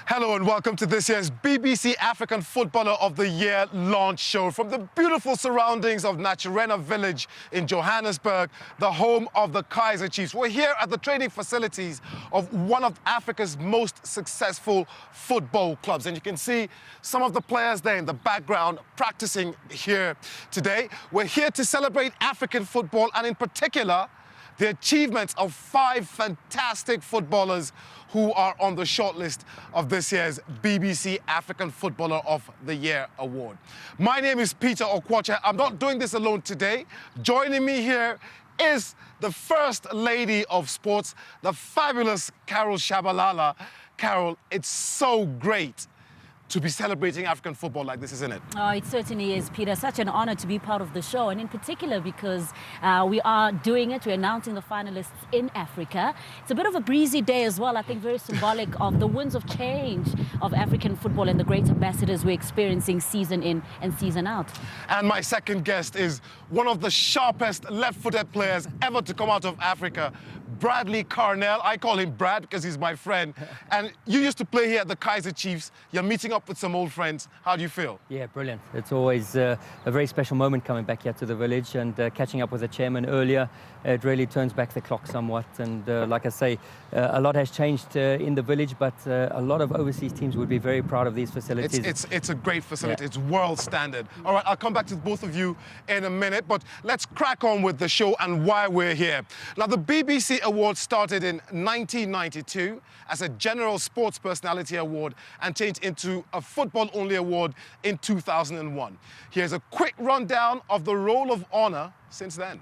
Hello and welcome to this year's BBC African Footballer of the Year launch show from the beautiful surroundings of Naturena Village in Johannesburg, the home of the Kaizer Chiefs. We're here at the training facilities of one of Africa's most successful football clubs. And you can see some of the players there in the background practicing here today. We're here to celebrate African football and in particular, the achievements of 5 fantastic footballers who are on the shortlist of this year's BBC African Footballer of the Year award. My name is Peter Okwoche. I'm not doing this alone today. Joining me here is the First Lady of Sports, the fabulous Carol Tshabalala. Carol, it's so great to be celebrating African football like this, isn't it? Oh, it certainly is, Peter. Such an honor to be part of the show, and in particular because we are doing it. We're announcing the finalists in Africa. It's a bit of a breezy day as well. I think very symbolic of the winds of change of African football and the great ambassadors we're experiencing season in and season out. And my second guest is one of the sharpest left-footed players ever to come out of Africa, Bradley Carnell. I call him Brad because he's my friend. And you used to play here at the Kaizer Chiefs. You're meeting up with some old friends. How do you feel? Yeah, brilliant. It's always a very special moment coming back here to the village and catching up with the chairman earlier. It really turns back the clock somewhat. And like I say, a lot has changed in the village, but a lot of overseas teams would be very proud of these facilities. It's a great facility. Yeah. It's world standard. All right, I'll come back to both of you in a minute, but let's crack on with the show and why we're here. Now, the BBC Award started in 1992 as a general sports personality award and changed into a football-only award in 2001. Here's a quick rundown of the Roll of Honor since then.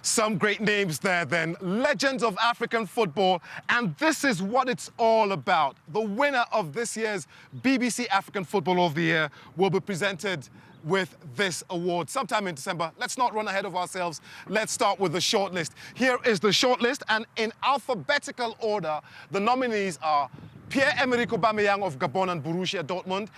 Some great names there then, legends of African football, and this is what it's all about. The winner of this year's BBC African Footballer of the Year will be presented with this award sometime in December. Let's not run ahead of ourselves. Let's start with the shortlist. Here is the shortlist, and in alphabetical order, the nominees are Pierre-Emerick Aubameyang of Gabon and Borussia Dortmund,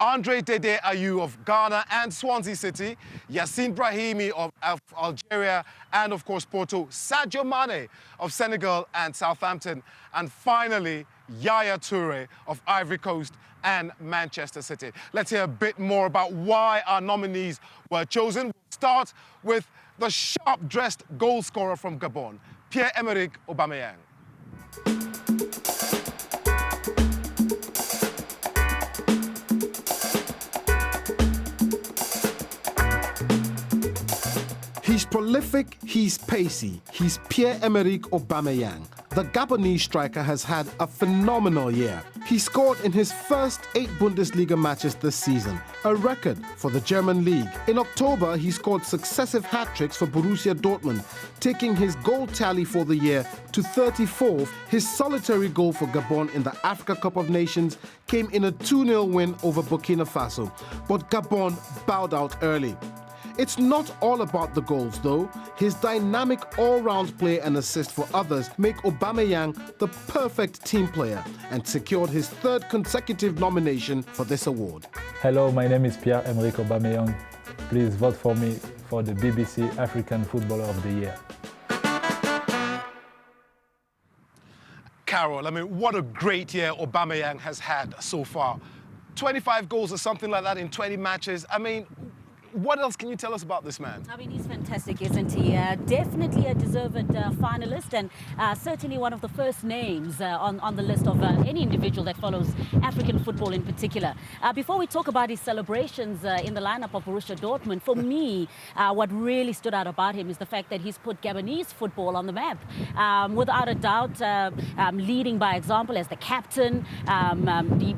Andre Dede Ayew of Ghana and Swansea City, Yacine Brahimi of Algeria and, of course, Porto, Sadio Mane of Senegal and Southampton, and finally, Yaya Toure of Ivory Coast and Manchester City. Let's hear a bit more about why our nominees were chosen. We'll start with the sharp-dressed goal scorer from Gabon, Pierre-Emerick Aubameyang. He's prolific, he's pacey, he's Pierre-Emerick Aubameyang. The Gabonese striker has had a phenomenal year. He scored in his first 8 Bundesliga matches this season, a record for the German league. In October, he scored successive hat-tricks for Borussia Dortmund, taking his goal tally for the year to 34. His solitary goal for Gabon in the Africa Cup of Nations came in a 2-0 win over Burkina Faso, but Gabon bowed out early. It's not all about the goals, though. His dynamic all-round play and assist for others make Aubameyang the perfect team player and secured his 3rd consecutive nomination for this award. Hello, my name is Pierre-Emerick Aubameyang. Please vote for me for the BBC African Footballer of the Year. Carol, I mean, what a great year Aubameyang has had so far. 25 goals or something like that in 20 matches. I mean, What else can you tell us about this man? I mean, he's fantastic, isn't he? Definitely a deserved finalist, and certainly one of the first names on the list of any individual that follows African football in particular. Before we talk about his celebrations in the lineup of Borussia Dortmund, for me, what really stood out about him is the fact that he's put Gabonese football on the map. Without a doubt, leading by example as the captain, the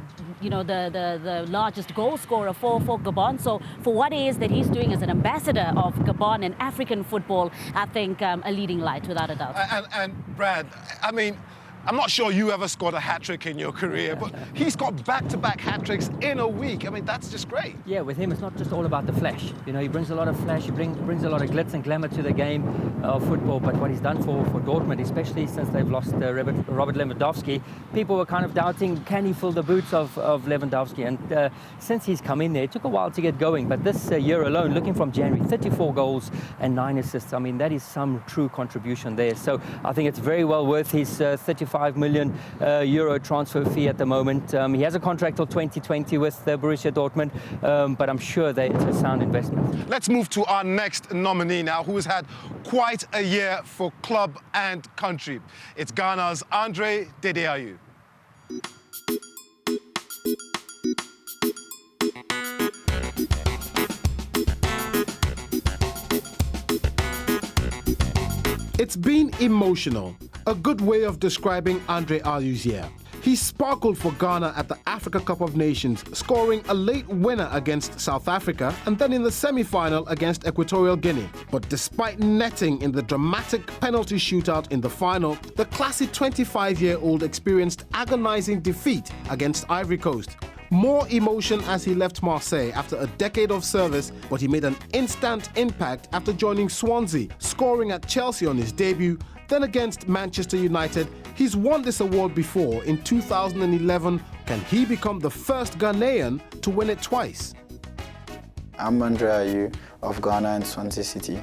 largest goal scorer for Gabon. So for what it is that he's doing as an ambassador of Gabon and African football, I think a leading light, without a doubt. And Brad, I mean, I'm not sure you ever scored a hat-trick in your career, but he's got back-to-back hat-tricks in a week. I mean, that's just great. Yeah, with him, it's not just all about the flash. You know, he brings a lot of flash, he brings a lot of glitz and glamour to the game of football. But what he's done for Dortmund, especially since they've lost Robert Lewandowski, people were kind of doubting, can he fill the boots of Lewandowski? And since he's come in there, it took a while to get going. But this year alone, looking from January, 34 goals and 9 assists. I mean, that is some true contribution there. So I think it's very well worth his 35 million euro transfer fee at the moment. He has a contract till 2020 with Borussia Dortmund, but I'm sure that it's a sound investment. Let's move to our next nominee now, who has had quite a year for club and country. It's Ghana's Andre Dede Ayew. It's been emotional, a good way of describing Andre Ayew's year. He sparkled for Ghana at the Africa Cup of Nations, scoring a late winner against South Africa and then in the semi-final against Equatorial Guinea. But despite netting in the dramatic penalty shootout in the final, the classy 25-year-old experienced agonizing defeat against Ivory Coast. More emotion as he left Marseille after a decade of service, but he made an instant impact after joining Swansea, scoring at Chelsea on his debut, then against Manchester United. He's won this award before in 2011. Can he become the first Ghanaian to win it twice? I'm Andre Ayew of Ghana and Swansea City.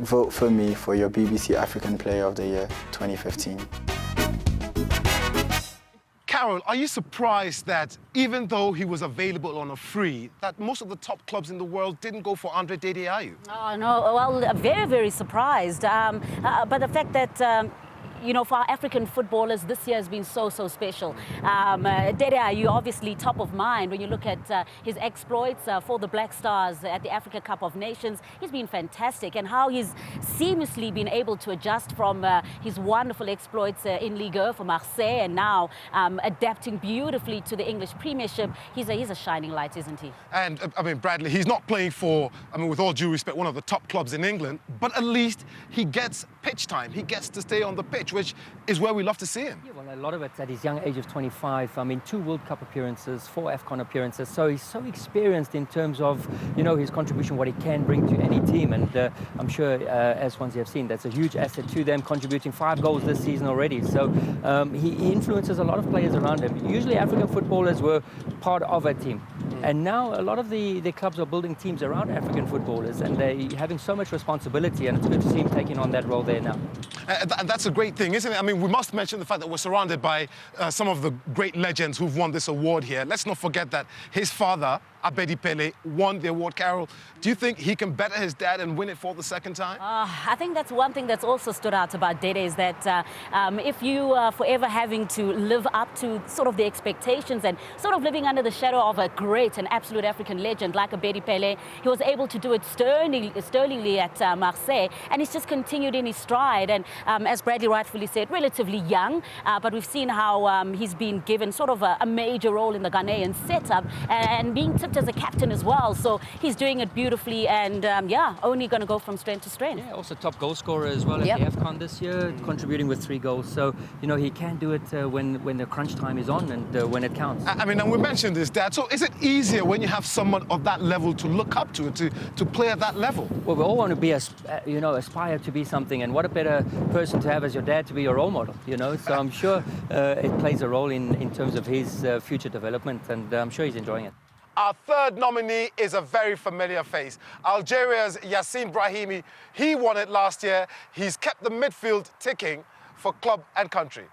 Vote for me for your BBC African Player of the Year 2015. Carol, are you surprised that even though he was available on a free, that most of the top clubs in the world didn't go for Andre Dede Ayew? Oh, no, well, very, very surprised. But the fact that for our African footballers, this year has been so special. Dede Ayew, obviously top of mind when you look at his exploits for the Black Stars at the Africa Cup of Nations. He's been fantastic, and how he's seamlessly been able to adjust from his wonderful exploits in Ligue 1 for Marseille, and now adapting beautifully to the English Premiership. He's a shining light, isn't he? And, I mean, Bradley, he's not playing for, with all due respect, one of the top clubs in England, but at least he gets pitch time. He gets to stay on the pitch, which is where we love to see him. Yeah, well, a lot of it's at his young age of 25. I mean, 2 World Cup appearances, 4 AFCON appearances. So he's so experienced in terms of, his contribution, what he can bring to any team. And I'm sure, as ones you have seen, that's a huge asset to them, contributing 5 goals this season already. So he influences a lot of players around him. Usually African footballers were part of a team. And now a lot of the clubs are building teams around African footballers, and they're having so much responsibility, and it's good to see him taking on that role there now. And that's a great thing, isn't it? I mean, we must mention the fact that we're surrounded by some of the great legends who've won this award here. Let's not forget that his father, Abedi Pele, won the award. Carol, do you think he can better his dad and win it for the second time? I think that's one thing that's also stood out about Dede, is that if you are forever having to live up to sort of the expectations and sort of living under the shadow of a great and absolute African legend like Abedi Pele, he was able to do it sterlingly at Marseille, and he's just continued in his stride. And as Bradley rightfully said, relatively young, but we've seen how he's been given sort of a major role in the Ghanaian setup and being tipped as a captain as well. So he's doing it beautifully, and only going to go from strength to strength. Yeah, also top goal scorer as well at the AFCON this year, contributing with 3 goals. So, he can do it when the crunch time is on and when it counts. I mean, and we mentioned this, Dad. So is it easier when you have someone of that level to look up to, to play at that level? Well, we all want to be, aspire to be something, and what a better person to have as your dad to be your role model, So I'm sure it plays a role in terms of his future development, and I'm sure he's enjoying it. Our third nominee is a very familiar face. Algeria's Yacine Brahimi. He won it last year. He's kept the midfield ticking for club and country.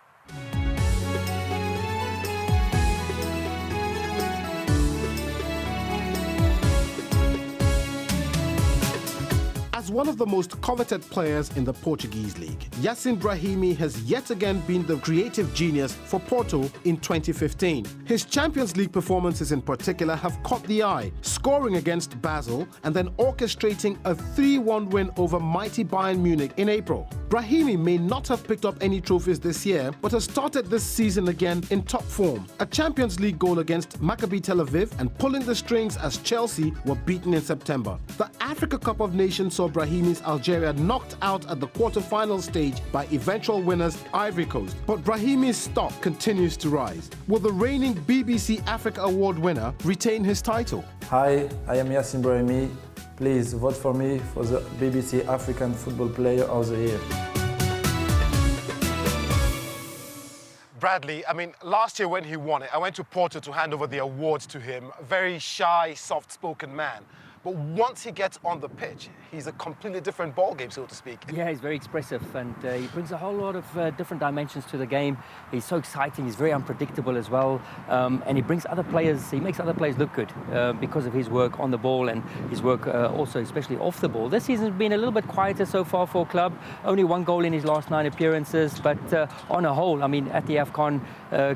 one of the most coveted players in the Portuguese league. Yacine Brahimi has yet again been the creative genius for Porto in 2015. His Champions League performances in particular have caught the eye, scoring against Basel and then orchestrating a 3-1 win over mighty Bayern Munich in April. Brahimi may not have picked up any trophies this year, but has started this season again in top form. A Champions League goal against Maccabi Tel Aviv and pulling the strings as Chelsea were beaten in September. The Africa Cup of Nations saw Brahimi's Algeria knocked out at the quarter-final stage by eventual winners Ivory Coast. But Brahimi's stock continues to rise. Will the reigning BBC Africa Award winner retain his title? Hi, I am Yacine Brahimi. Please vote for me for the BBC African Football Player of the Year. Bradley, I mean, last year when he won it, I went to Porto to hand over the awards to him. A very shy, soft-spoken man. But once he gets on the pitch, he's a completely different ballgame, so to speak. Yeah, he's very expressive and he brings a whole lot of different dimensions to the game. He's so exciting, he's very unpredictable as well. And he makes other players look good because of his work on the ball and his work also especially off the ball. This season's been a little bit quieter so far for club. Only 1 goal in his last 9 appearances, but on a whole, I mean, at the AFCON,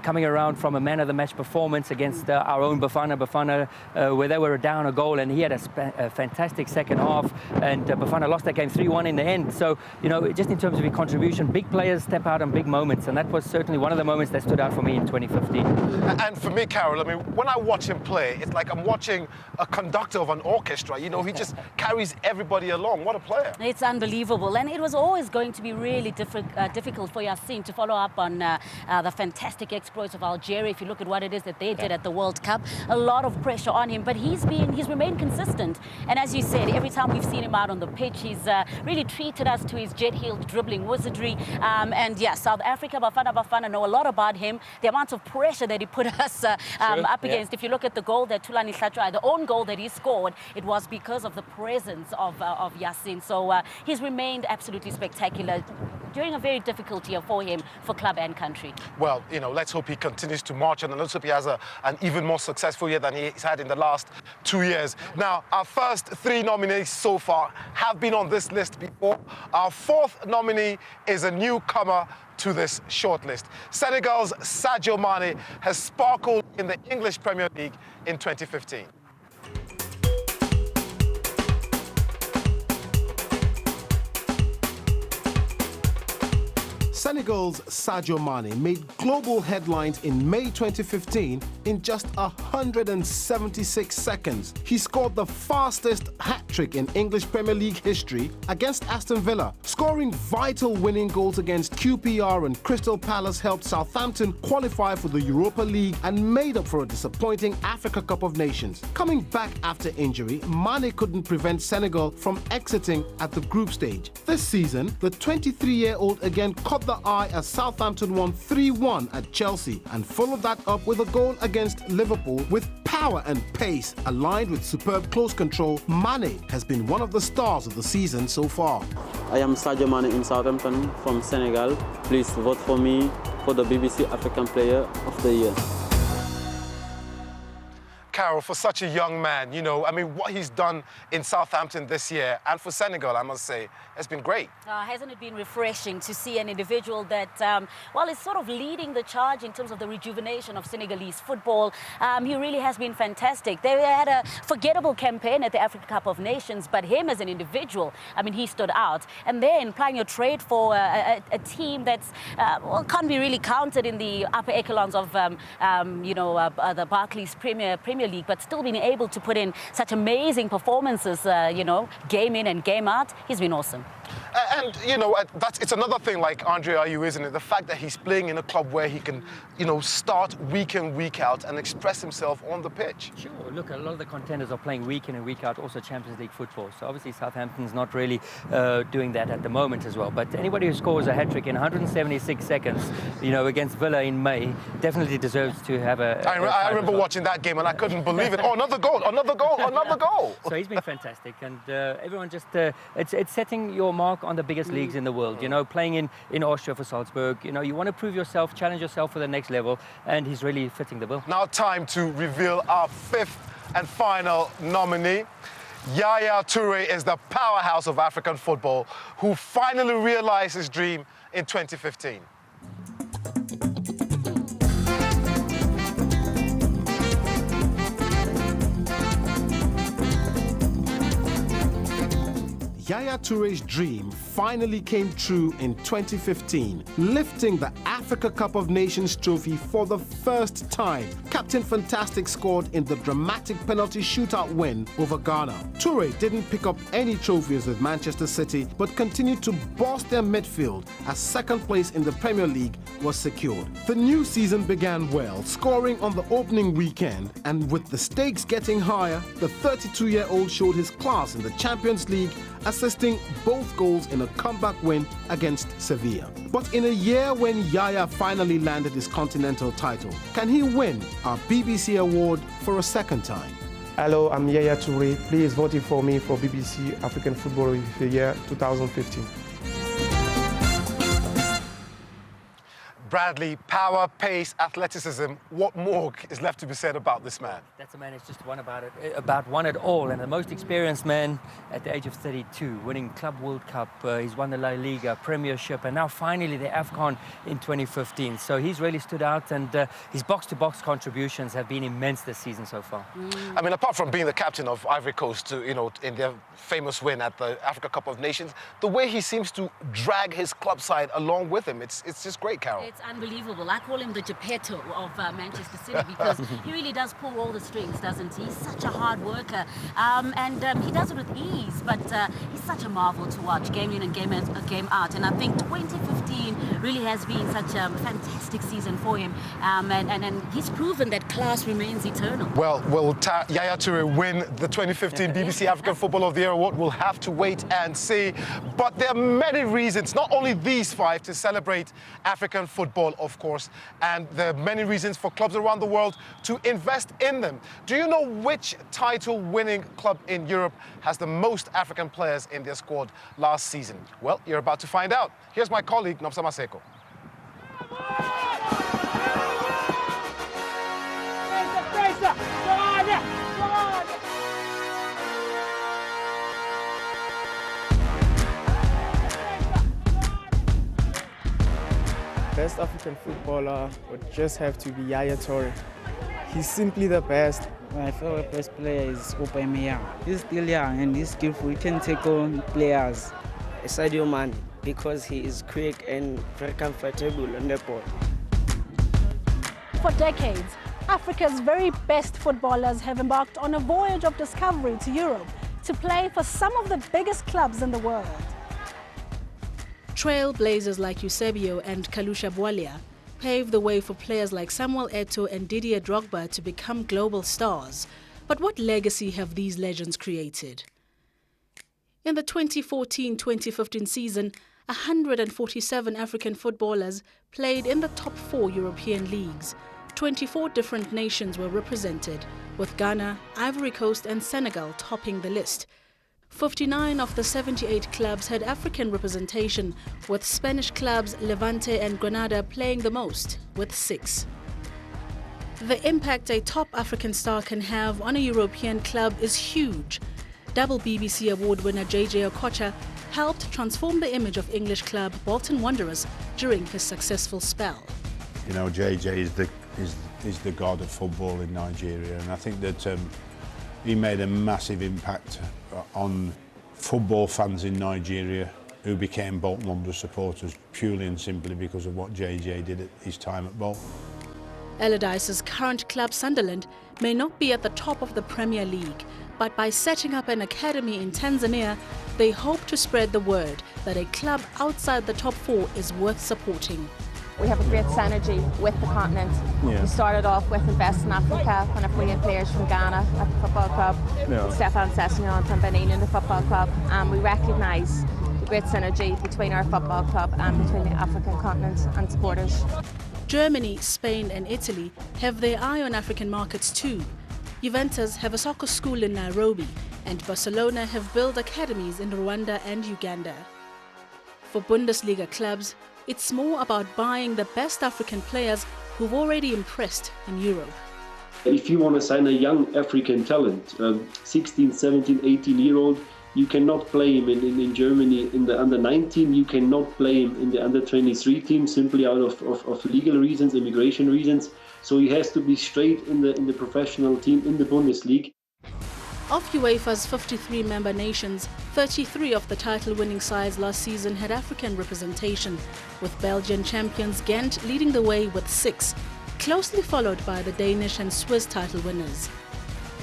coming around from a man-of-the-match performance against our own Bafana, where they were down a goal and he had a fantastic second half, and Bafana lost that game 3-1 in the end. So, you know, just in terms of his contribution, big players step out in big moments, and that was certainly one of the moments that stood out for me in 2015. And for me, Carol, I mean, when I watch him play, it's like I'm watching a conductor of an orchestra. You know, he just carries everybody along. What a player. It's unbelievable, and it was always going to be really difficult for Yacine to follow up on the fantastic exploits of Algeria. If you look at what it is that they did at the World Cup, a lot of pressure on him, but he's remained consistent. And as you said, every time we've seen him out on the pitch, he's really treated us to his jet-heeled dribbling wizardry. And yeah, South Africa, Bafana know a lot about him. The amount of pressure that he put us up against. If you look at the goal that Thulani Hlatshwayo, the own goal that he scored, it was because of the presence of Yacine. So he's remained absolutely spectacular during a very difficult year for him, for club and country. Well, you know, let's hope he continues to march on, and let's hope he has an even more successful year than he's had in the last 2 years. Now, our first 3 nominees so far have been on this list before. Our 4th nominee is a newcomer to this shortlist. Senegal's Sadio Mane has sparkled in the English Premier League in 2015. Senegal's Sadio Mane made global headlines in May 2015 in just 176 seconds. He scored the fastest hat-trick in English Premier League history against Aston Villa. Scoring vital winning goals against QPR and Crystal Palace helped Southampton qualify for the Europa League and made up for a disappointing Africa Cup of Nations. Coming back after injury, Mane couldn't prevent Senegal from exiting at the group stage. This season, the 23-year-old again caught the eye as Southampton won 3-1 at Chelsea and followed that up with a goal against Liverpool. With power and pace aligned with superb close control, Mane has been one of the stars of the season so far. I am Sadio Mane in Southampton from Senegal. Please vote for me for the BBC African Player of the Year. Carol, for such a young man, you know, I mean, what he's done in Southampton this year, and for Senegal, I must say, has been great. Hasn't it been refreshing to see an individual that, well, is sort of leading the charge in terms of the rejuvenation of Senegalese football? He really has been fantastic. They had a forgettable campaign at the Africa Cup of Nations, but him as an individual, I mean, he stood out. And then playing your trade for a team that's, well, can't be really counted in the upper echelons of, the Barclays Premier League, but still being able to put in such amazing performances, game in and game out. He's been awesome. And, you know, it's another thing like Andre Ayew, isn't it? The fact that he's playing in a club where he can, you know, start week in, week out and express himself on the pitch. Sure. Look, a lot of the contenders are playing week in and week out, also Champions League football. So obviously Southampton's not really doing that at the moment as well. But anybody who scores a hat-trick in 176 seconds, you know, against Villa in May, definitely deserves to have I remember watching that game and I couldn't believe it. Oh, another goal, another goal, another goal. So he's been fantastic, and everyone just, it's setting your mark on the biggest leagues in the world, you know, playing in Austria for Salzburg. You know, you want to prove yourself, challenge yourself for the next level, and he's really fitting the bill. Now time to reveal our 5th and final nominee. Yaya Toure is the powerhouse of African football who finally realized his dream in 2015. Yaya Toure's dream finally came true in 2015, lifting the Africa Cup of Nations trophy for the first time. Captain Fantastic scored in the dramatic penalty shootout win over Ghana. Toure didn't pick up any trophies with Manchester City, but continued to boss their midfield as second place in the Premier League was secured. The new season began well, scoring on the opening weekend, and with the stakes getting higher, the 32-year-old showed his class in the Champions League, assisting both goals in a comeback win against Sevilla. But in a year when Yaya finally landed his continental title, can he win our BBC award for a second time? Hello, I'm Yaya Toure. Please vote for me for BBC African Footballer of the Year 2015. Bradley, power, pace, athleticism. What more is left to be said about this man? That's a man who's just won about won it all, and the most experienced man at the age of 32, winning Club World Cup. He's won the La Liga, Premiership, and now finally the AFCON in 2015. So he's really stood out, and his box-to-box contributions have been immense this season so far. I mean, apart from being the captain of Ivory Coast, in their famous win at the Africa Cup of Nations, the way he seems to drag his club side along with him, it's just great, Carol. It's unbelievable. I call him the Geppetto of Manchester City because he really does pull all the strings, doesn't he? He's such a hard worker, and he does it with ease, but he's such a marvel to watch, game in and game out. And I think 2015 really has been such a fantastic season for him, and he's proven that class remains eternal. Well, will Yaya Toure win the 2015 BBC African Footballer of the Year award? We'll have to wait and see. But there are many reasons, not only these five, to celebrate African football, of course, and there are many reasons for clubs around the world to invest in them. Do you know which title-winning club in Europe has the most African players in their squad last season? Well, you're about to find out. Here's my colleague, Nopsa Maseko. Best African footballer would just have to be Yaya Toure. He's simply the best. My favorite best player is Aubameyang. He's still young and he's skillful. He can take on players. Sadio Mane, because he is quick and very comfortable on the ball. For decades, Africa's very best footballers have embarked on a voyage of discovery to Europe to play for some of the biggest clubs in the world. Trailblazers like Eusebio and Kalusha Bwalia paved the way for players like Samuel Eto'o and Didier Drogba to become global stars. But what legacy have these legends created? In the 2014-2015 season, 147 African footballers played in the top 4 European leagues. 24 different nations were represented, with Ghana, Ivory Coast and Senegal topping the list. 59 of the 78 clubs had African representation, with Spanish clubs Levante and Granada playing the most, with 6. The impact a top African star can have on a European club is huge. Double BBC award winner JJ Okocha helped transform the image of English club Bolton Wanderers during his successful spell. You know, JJ is the god of football in Nigeria, and I think that he made a massive impact on football fans in Nigeria who became Bolton Wanderers supporters purely and simply because of what JJ did at his time at Bolton. Allardyce's current club Sunderland may not be at the top of the Premier League, but by setting up an academy in Tanzania, they hope to spread the word that a club outside the top 4 is worth supporting. We have a great synergy with the continent. Yeah. We started off with Invest in Africa, whenever we had players from Ghana at the football club, Stefan Sessegnon from Benin in the football club, and we recognise the great synergy between our football club and between the African continent and supporters. Germany, Spain and Italy have their eye on African markets too. Juventus have a soccer school in Nairobi, and Barcelona have built academies in Rwanda and Uganda. For Bundesliga clubs, it's more about buying the best African players who've already impressed in Europe. If you want to sign a young African talent, 16, 17, 18-year-old, you cannot play him in Germany in the under-19. You cannot play him in the under-23 team simply out of legal reasons, immigration reasons. So he has to be straight in the professional team in the Bundesliga. Of UEFA's 53 member nations, 33 of the title-winning sides last season had African representation, with Belgian champions Ghent leading the way with 6, closely followed by the Danish and Swiss title winners.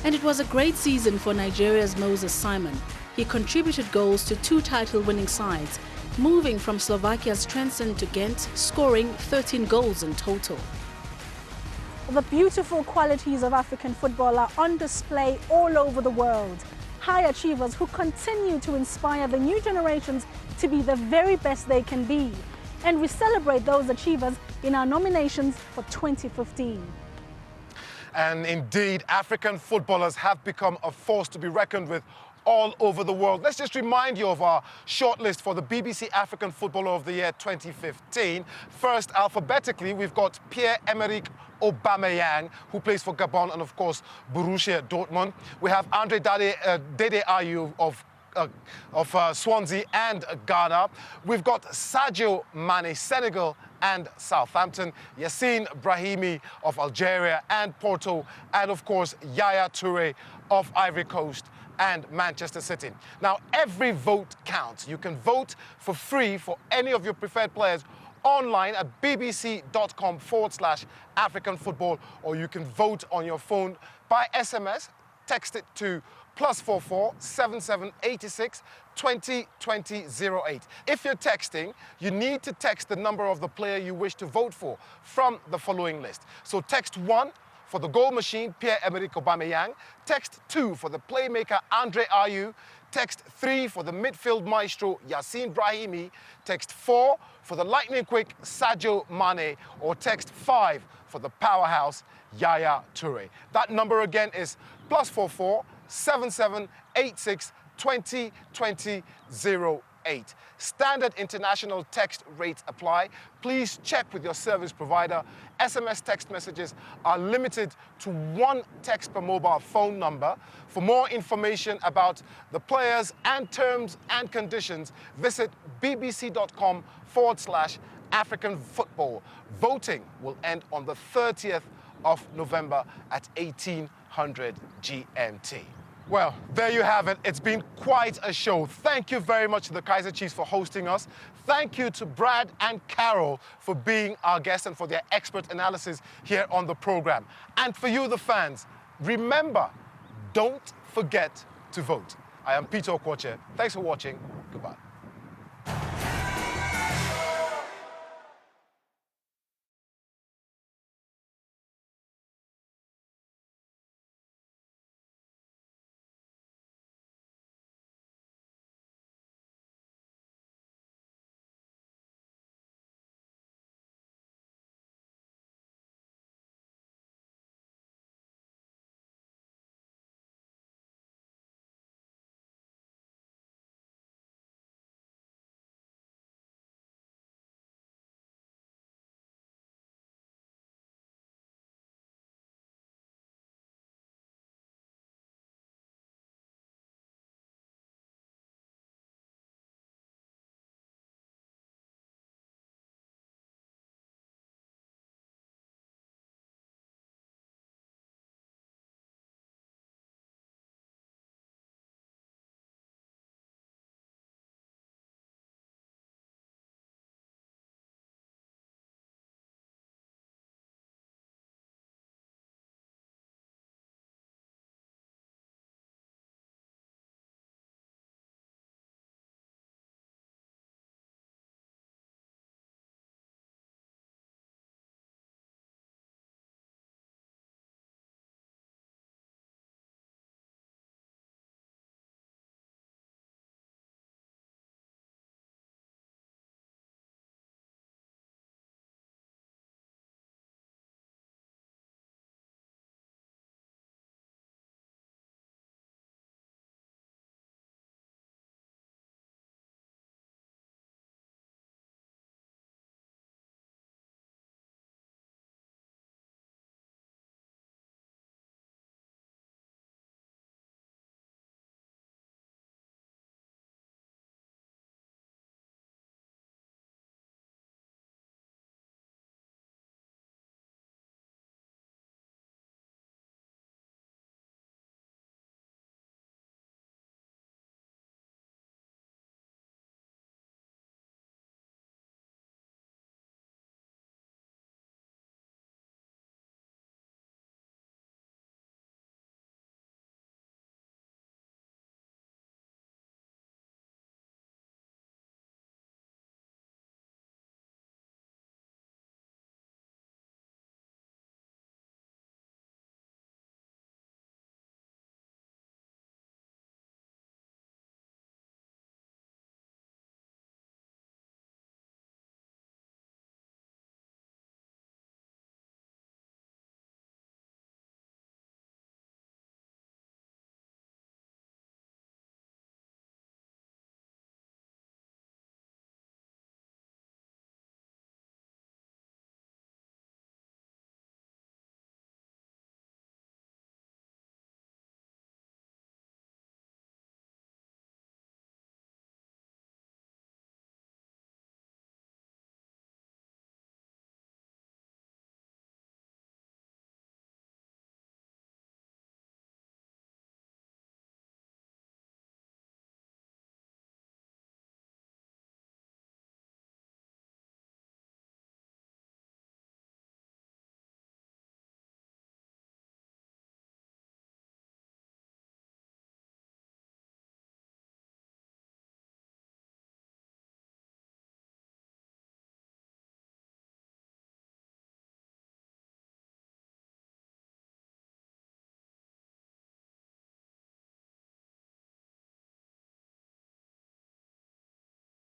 And it was a great season for Nigeria's Moses Simon. He contributed goals to 2 title-winning sides, moving from Slovakia's Trenčín to Ghent, scoring 13 goals in total. The beautiful qualities of African football are on display all over the world. High achievers who continue to inspire the new generations to be the very best they can be. And we celebrate those achievers in our nominations for 2015. And indeed, African footballers have become a force to be reckoned with all over the world. Let's just remind you of our shortlist for the BBC African Footballer of the Year 2015. First, alphabetically, we've got Pierre-Emerick Aubameyang, who plays for Gabon and, of course, Borussia Dortmund. We have Dede Ayew of Swansea and Ghana. We've got Sadio Mane, Senegal and Southampton, Yacine Brahimi of Algeria and Porto, and of course Yaya Toure of Ivory Coast and Manchester City. Now, every vote counts. You can vote for free for any of your preferred players online at bbc.com/African football, or you can vote on your phone by SMS. Text it to +44 7786 20 20 08. If you're texting, you need to text the number of the player you wish to vote for from the following list. So text 1 for the goal machine, Pierre-Emerick Aubameyang. Text 2 for the playmaker, Andre Ayew. Text 3 for the midfield maestro, Yacine Brahimi. Text 4 for the lightning quick, Sadio Mane. Or text 5 for the powerhouse, Yaya Toure. That number again is +44 7786 20 20 08. Standard international text rates apply. Please check with your service provider. SMS text messages are limited to 1 text per mobile phone number. For more information about the players and terms and conditions, visit bbc.com/African football. Voting will end on the 30th of November at 1800 GMT. Well, there you have it. It's been quite a show. Thank you very much to the Kaizer Chiefs for hosting us. Thank you to Brad and Carol for being our guests and for their expert analysis here on the program. And for you, the fans, remember, don't forget to vote. I am Peter Okwoche. Thanks for watching. Goodbye.